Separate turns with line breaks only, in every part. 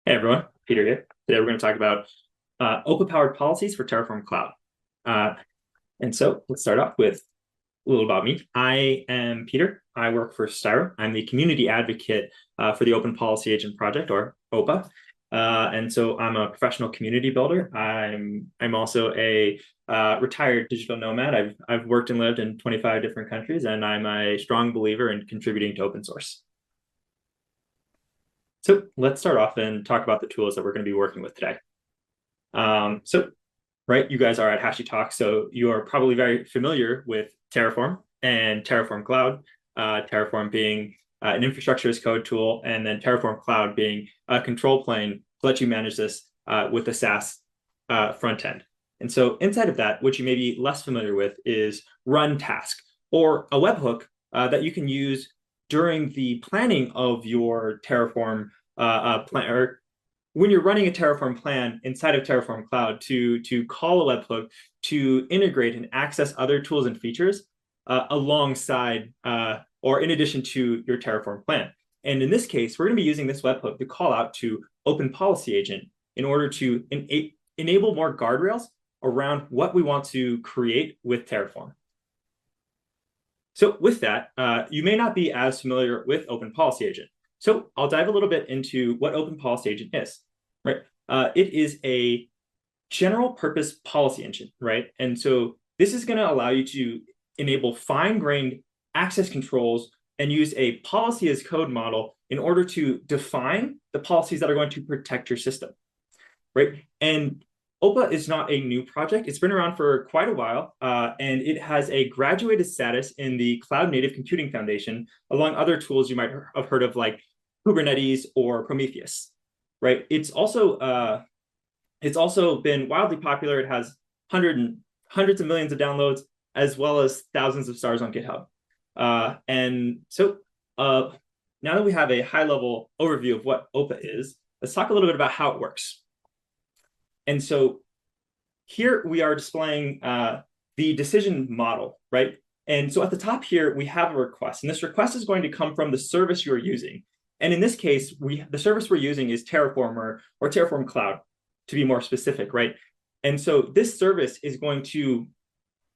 Hey everyone, Peter here. Today we're going to talk about OPA-powered policies for Terraform Cloud. And so let's start off with a little about me. I am Peter. I work for Styro. I'm the community advocate for the Open Policy Agent project, or OPA. And so I'm a professional community builder. I'm also a retired digital nomad. I've worked and lived in 25 different countries, and I'm a strong believer in contributing to open source. So let's start off and talk about the tools that we're going to be working with today. Right, you guys are at HashiTalk, so you are probably very familiar with Terraform and Terraform Cloud. Terraform being an infrastructure as code tool, and then Terraform Cloud being a control plane to let you manage this with a SaaS front end. And so inside of that, what you may be less familiar with is run task, or a webhook that you can use during the planning of your Terraform plan, or when you're running a Terraform plan inside of Terraform Cloud to call a webhook to integrate and access other tools and features alongside or in addition to your Terraform plan. And in this case, we're going to be using this webhook to call out to Open Policy Agent in order to enable more guardrails around what we want to create with Terraform. So with that, you may not be as familiar with Open Policy Agent. So I'll dive a little bit into what Open Policy Agent is, right? It is a general purpose policy engine, right? And so this is going to allow you to enable fine-grained access controls and use a policy as code model in order to define the policies that are going to protect your system, right? And OPA is not a new project. It's been around for quite a while, and it has a graduated status in the Cloud Native Computing Foundation, along other tools you might have heard of, like Kubernetes or Prometheus, right? It's also been wildly popular. It has hundreds of millions of downloads, as well as thousands of stars on GitHub. And so now that we have a high-level overview of what OPA is, let's talk a little bit about how it works. And so here we are displaying the decision model, right? And so at the top here, we have a request, and this request is going to come from the service you're using. And in this case, the service we're using is Terraform or Terraform Cloud, to be more specific, right? And so this service is going to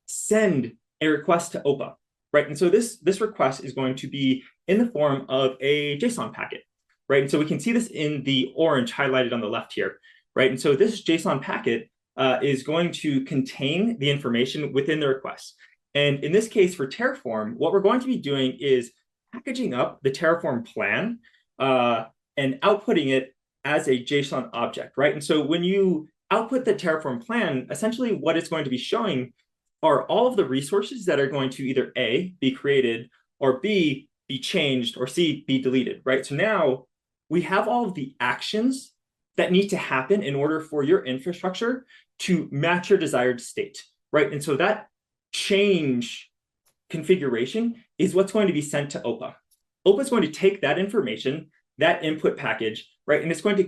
send a request to OPA, right? And so this request is going to be in the form of a JSON packet, right? And so we can see this in the orange highlighted on the left here, right? And so this JSON packet is going to contain the information within the request. And in this case, for Terraform, what we're going to be doing is packaging up the Terraform plan and outputting it as a JSON object, right? And so when you output the Terraform plan, essentially what it's going to be showing are all of the resources that are going to either A, be created, or B, be changed, or C, be deleted, right? So now we have all of the actions that need to happen in order for your infrastructure to match your desired state, right? And so that change configuration is what's going to be sent to OPA. OPA is going to take that information, that input package, right? And it's going to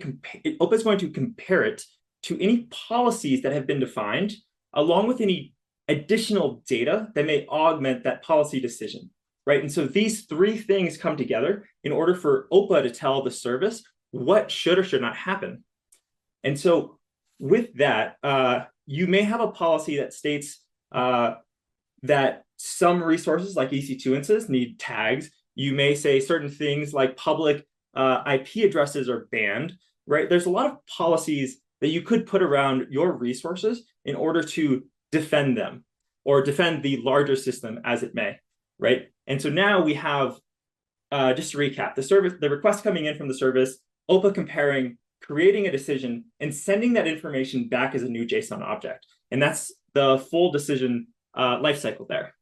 OPA is going to compare it to any policies that have been defined, along with any additional data that may augment that policy decision, right? And so these three things come together in order for OPA to tell the service what should or should not happen. And so with that, you may have a policy that states that some resources like EC2 instances need tags. You may say certain things like public IP addresses are banned, right? There's a lot of policies that you could put around your resources in order to defend them or defend the larger system as it may, right? And so now we have, just to recap, the request coming in from the service, OPA comparing, creating a decision, and sending that information back as a new JSON object. And that's the full decision lifecycle there.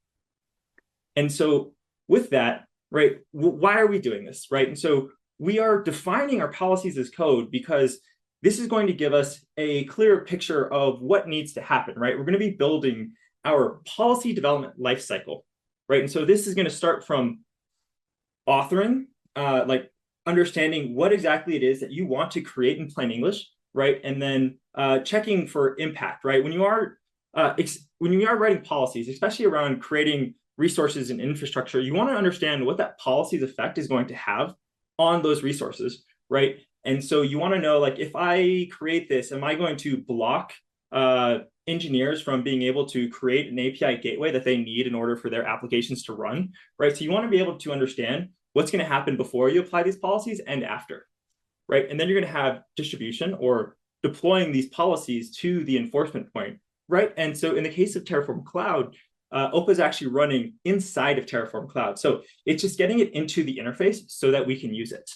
And so with that, right, why are we doing this, right? And so we are defining our policies as code because this is going to give us a clearer picture of what needs to happen, right? We're going to be building our policy development lifecycle, right? And so this is going to start from authoring, like understanding what exactly it is that you want to create in plain English, right? And then checking for impact, right? When you are writing policies, especially around creating resources and infrastructure, you want to understand what that policy's effect is going to have on those resources, right? And so you want to know, like, if I create this, am I going to block engineers from being able to create an API gateway that they need in order for their applications to run, right? So you want to be able to understand what's going to happen before you apply these policies and after, right? And then you're going to have distribution or deploying these policies to the enforcement point, right? And so in the case of Terraform Cloud, OPA is actually running inside of Terraform Cloud. So it's just getting it into the interface so that we can use it,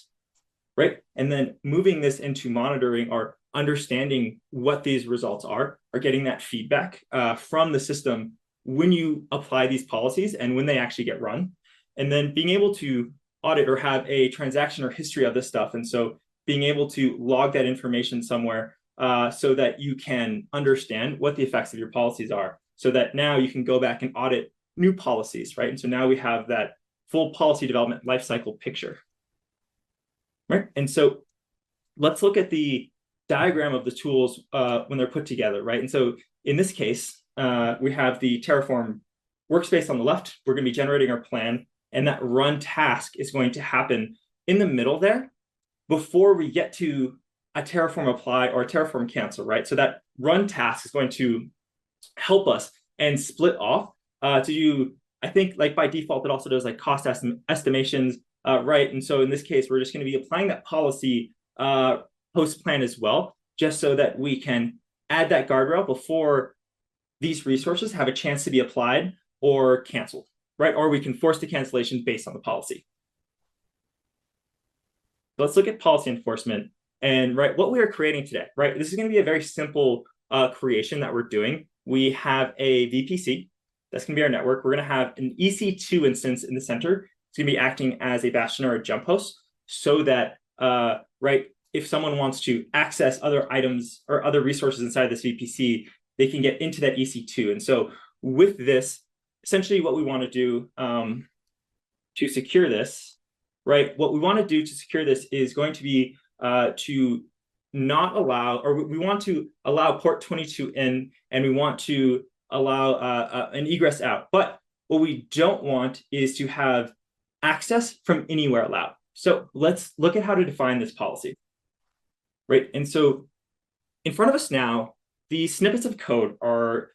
right? And then moving this into monitoring or understanding what these results are, or getting that feedback from the system when you apply these policies and when they actually get run. And then being able to audit or have a transaction or history of this stuff. And so being able to log that information somewhere so that you can understand what the effects of your policies are, so that now you can go back and audit new policies, right? And so now we have that full policy development lifecycle picture, right? And so let's look at the diagram of the tools when they're put together, right? And so in this case, we have the Terraform workspace on the left. We're going to be generating our plan, and that run task is going to happen in the middle there before we get to a Terraform apply or a Terraform cancel, right? So that run task is going to help us and split off to do, I think, like by default, it also does like cost estimations, right? And so in this case, we're just going to be applying that policy post plan as well, just so that we can add that guardrail before these resources have a chance to be applied or canceled, right? Or we can force the cancellation based on the policy. So let's look at policy enforcement. And right, what we are creating today, right? This is going to be a very simple creation that we're doing. We have a VPC. That's going to be our network. We're going to have an EC2 instance in the center. It's going to be acting as a bastion or a jump host so that, right, if someone wants to access other items or other resources inside this VPC, they can get into that EC2. And so with this, essentially what we want to do to secure this, right, what we want to do to secure this is going to be to not allow, or we want to allow port 22 in, and we want to allow an egress out. But what we don't want is to have access from anywhere allowed. So let's look at how to define this policy, right? And so in front of us now, the snippets of code are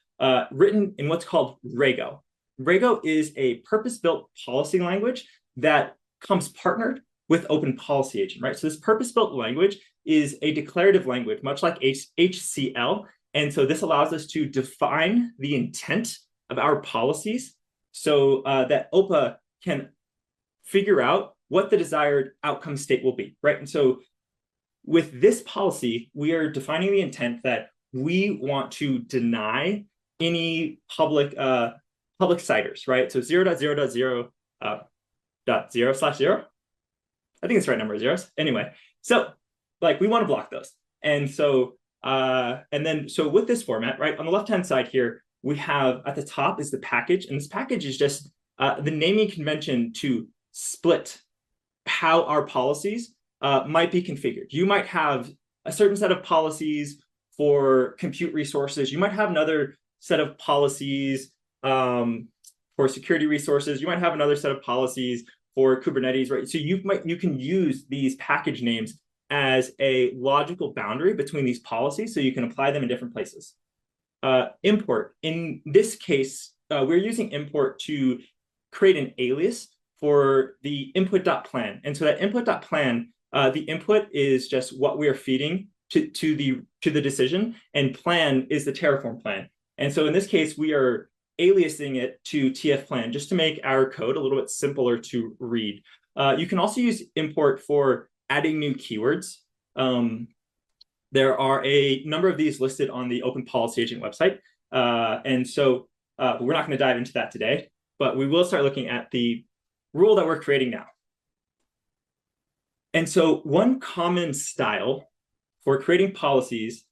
written in what's called Rego. Rego is a purpose-built policy language that comes partnered with Open Policy Agent, right? So this purpose-built language is a declarative language, much like HCL. And so this allows us to define the intent of our policies so that OPA can figure out what the desired outcome state will be, right? And so with this policy, we are defining the intent that we want to deny any public citers, right? So 0.0.0 0/0. I think it's the right number of zeros. Anyway, so like we want to block those. And so so with this format, right, on the left-hand side here, we have at the top is the package. And this package is just the naming convention to split how our policies might be configured. You might have a certain set of policies for compute resources. You might have another set of policies for security resources. You might have another set of policies for Kubernetes, right? So you can use these package names as a logical boundary between these policies, so you can apply them in different places. Import. In this case, we're using import to create an alias for the input.plan. And so that input.plan, the input is just what we are feeding to the decision, and plan is the Terraform plan. And so in this case, we are aliasing it to tfplan just to make our code a little bit simpler to read. You can also use import for adding new keywords. There are a number of these listed on the Open Policy Agent website. And so we're not going to dive into that today, but we will start looking at the rule that we're creating now. And so one common style for creating policies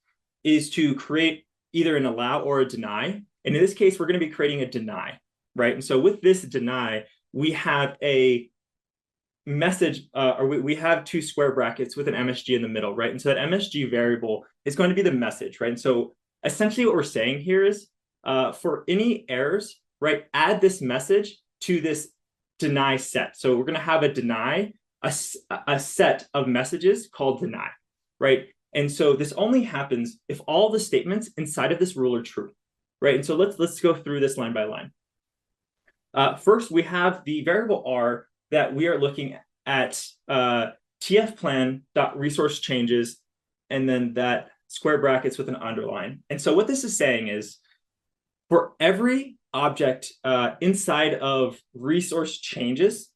is to create either an allow or a deny. And in this case, we're going to be creating a deny, right? And so with this deny, we have a message, or we have two square brackets with an MSG in the middle, right? And so that MSG variable is going to be the message, right? And so essentially what we're saying here is for any errors, right, add this message to this deny set. So we're going to have a deny a set of messages called deny, right? And so this only happens if all the statements inside of this rule are true, right? And so let's go through this line by line. First, we have the variable R that we are looking at tfplan.resource changes, and then that square brackets with an underline. And so what this is saying is for every object inside of resource changes,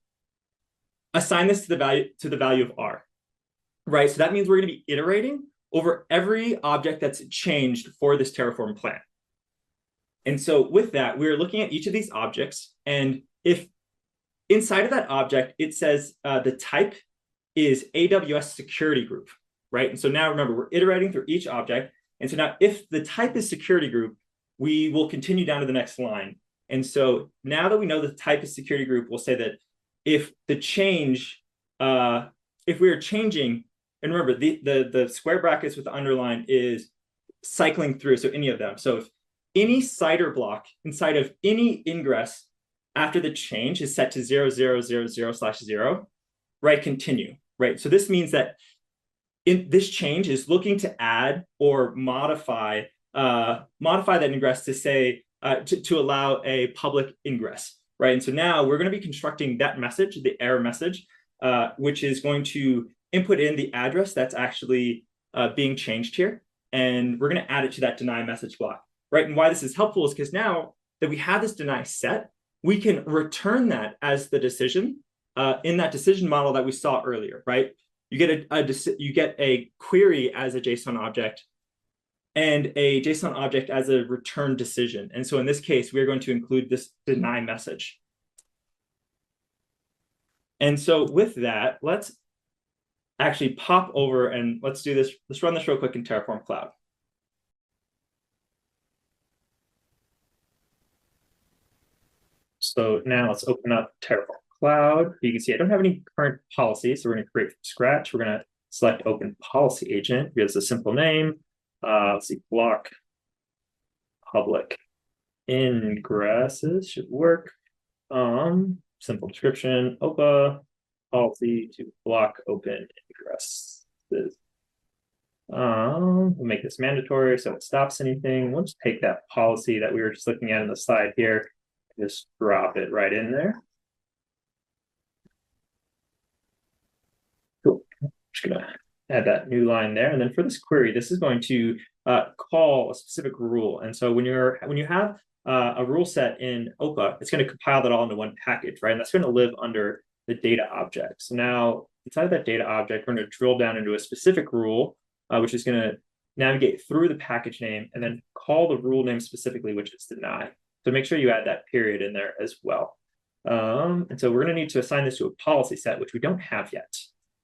assign this to the value of R, right? So that means we're going to be iterating over every object that's changed for this Terraform plan. And so with that, we're looking at each of these objects. And if inside of that object, it says the type is AWS security group, right? And so now remember, we're iterating through each object. And so now if the type is security group, we will continue down to the next line. And so now that we know the type is security group, we'll say that if the change, if we are changing, and remember the square brackets with the underline is cycling through, so any of them. So if any CIDR block inside of any ingress after the change is set to 0000/0, right, continue, right? So this means that this change is looking to add or modify that ingress to say, to allow a public ingress, right? And so now we're going to be constructing that message, the error message, which is going to input in the address that's actually being changed here. And we're going to add it to that deny message block, right? And why this is helpful is because now that we have this deny set, we can return that as the decision in that decision model that we saw earlier, right? You get a query as a JSON object and a JSON object as a return decision. And so in this case, we're going to include this deny message. And so with that, let's actually pop over and let's do this. Let's run this real quick in Terraform Cloud. So now let's open up Terraform Cloud. You can see I don't have any current policies, so we're going to create from scratch. We're going to select Open Policy Agent. Gives a simple name. Let's see, block public ingresses should work. Simple description, OPA policy to block open ingresses. We'll make this mandatory so it stops anything. We'll just take that policy that we were just looking at on the slide here, and just drop it right in there. Cool. I'm just gonna add that new line there. And then for this query, this is going to call a specific rule. And so when you have a rule set in OPA, it's going to compile that all into one package, right? And that's going to live under the data object. So now inside of that data object, we're going to drill down into a specific rule, which is going to navigate through the package name and then call the rule name specifically, which is deny. So make sure you add that period in there as well. And so we're going to need to assign this to a policy set, which we don't have yet.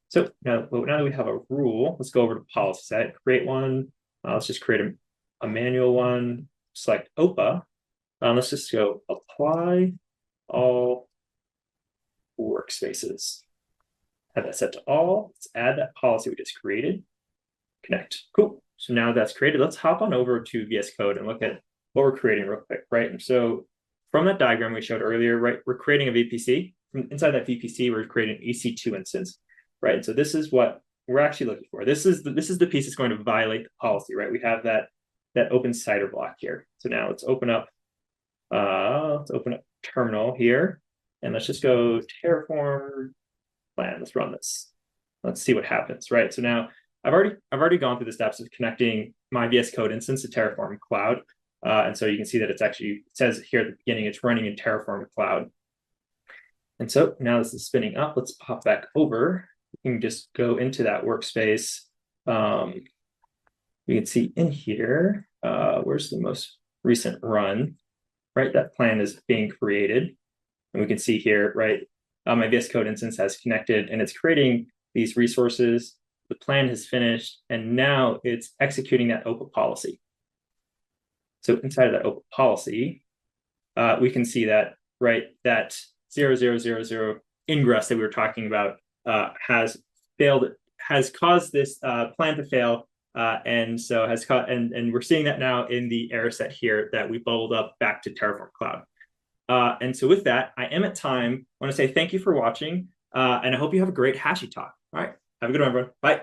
So now that we have a rule, let's go over to policy set, create one. Let's just create a manual one, select OPA. Let's just go apply all workspaces. Have that set to all. Let's add that policy we just created. Connect. Cool. So now that's created, let's hop on over to VS Code and look at what we're creating real quick, right? And so from that diagram we showed earlier, right, we're creating a VPC. From inside that VPC, we're creating an EC2 instance, right? And so this is what we're actually looking for. This is the piece that's going to violate the policy, right? We have that open CIDR block here. So now let's open up terminal here, and let's just go Terraform plan. Let's run this. Let's see what happens, right? So now I've already gone through the steps of connecting my VS Code instance to Terraform Cloud. And so you can see that it says here at the beginning, it's running in Terraform Cloud. And so now this is spinning up. Let's pop back over. You can just go into that workspace. We can see in here, where's the most recent run, right? That plan is being created. And we can see here, right? My VS Code instance has connected and it's creating these resources. The plan has finished, and now it's executing that OPA policy. So inside of that OPA policy, we can see that, right, that 0000 ingress that we were talking about has caused this plan to fail, and so and we're seeing that now in the error set here that we bubbled up back to Terraform Cloud. And so with that, I am at time. I want to say thank you for watching. And I hope you have a great Hashi talk. All right. Have a good one, everyone. Bye.